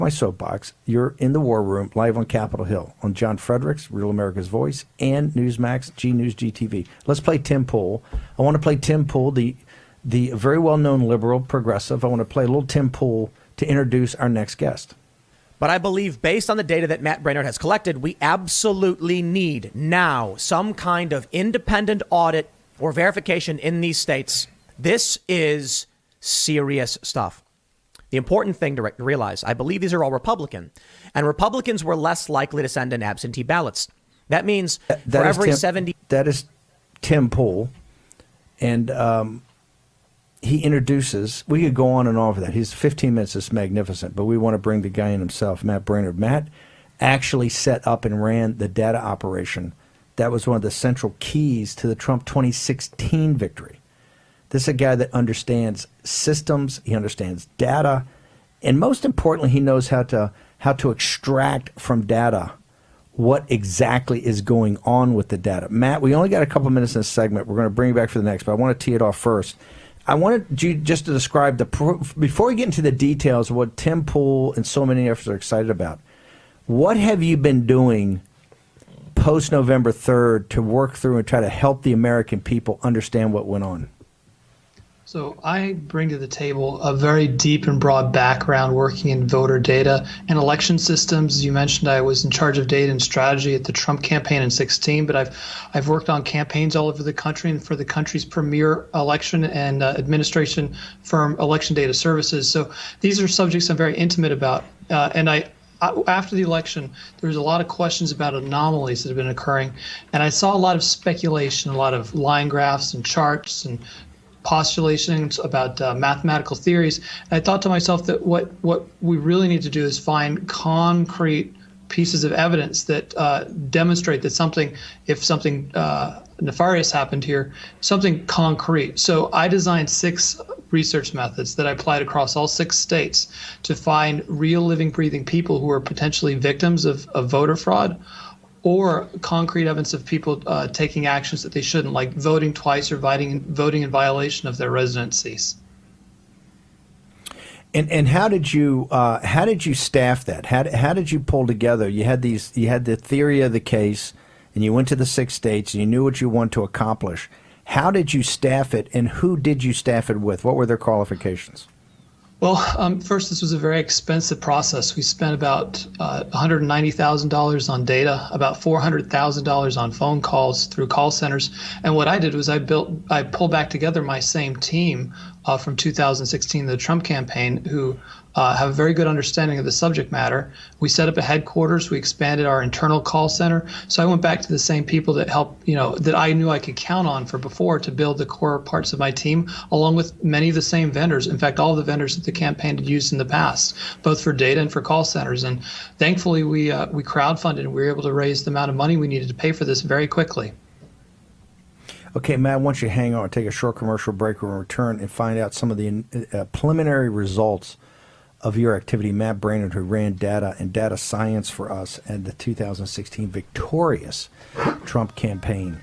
my soapbox. You're in the War Room, live on Capitol Hill, on John Fredericks, Real America's Voice, and Newsmax, G News, GTV. Let's play Tim Pool. I want to play Tim Pool, the very well-known liberal progressive. I want to play a little Tim Pool to introduce our next guest. But I believe, based on the data that Matt Braynard has collected, we absolutely need now some kind of independent audit or verification in these states. This is serious stuff. The important thing to realize, I believe these are all Republican, and Republicans were less likely to send in absentee ballots. That means for every 70... That is Tim Pool, and he introduces, we could go on and on for that. His 15 minutes is magnificent, but we want to bring the guy in himself, Matt Braynard. Matt actually set up and ran the data operation. That was one of the central keys to the Trump 2016 victory. This is a guy that understands systems, he understands data, and most importantly, he knows how to extract from data what exactly is going on with the data. Matt, we only got a couple minutes in this segment. We're going to bring you back for the next, but I want to tee it off first. I wanted you just to describe before we get into the details of what Tim Pool and so many of us are excited about, what have you been doing post November 3rd to work through and try to help the American people understand what went on? So I bring to the table a very deep and broad background working in voter data and election systems. As you mentioned, I was in charge of data and strategy at the Trump campaign in 2016, but I've worked on campaigns all over the country and for the country's premier election and administration firm, Election Data Services. So these are subjects I'm very intimate about. After the election, there was a lot of questions about anomalies that have been occurring, and I saw a lot of speculation, a lot of line graphs and charts and postulations about mathematical theories. And I thought to myself that what we really need to do is find concrete pieces of evidence that demonstrate that if something nefarious happened here, something concrete. So I designed 6 research methods that I applied across all 6 states to find real living, breathing people who are potentially victims of voter fraud, or concrete evidence of people taking actions that they shouldn't, like voting twice or voting in violation of their residencies. And how did you staff that? How did you pull together? You had the theory of the case, and you went to the 6 states, and you knew what you wanted to accomplish. How did you staff it, and who did you staff it with? What were their qualifications? Well, first, this was a very expensive process. We spent about $190,000 on data, about $400,000 on phone calls through call centers. And what I did was I pulled back together my same team from 2016, the Trump campaign, who have a very good understanding of the subject matter. We set up a headquarters. We expanded our internal call center. So I went back to the same people that helped, that I knew I could count on before to build the core parts of my team, along with many of the same vendors. In fact, all of the vendors that the campaign had used in the past, both for data and for call centers. And thankfully, we crowdfunded and we were able to raise the amount of money we needed to pay for this very quickly. Okay, Matt, I want you to hang on, take a short commercial break. We'll return and find out some of the preliminary results of your activity. Matt Braynard, who ran data and data science for us at the 2016 victorious Trump campaign.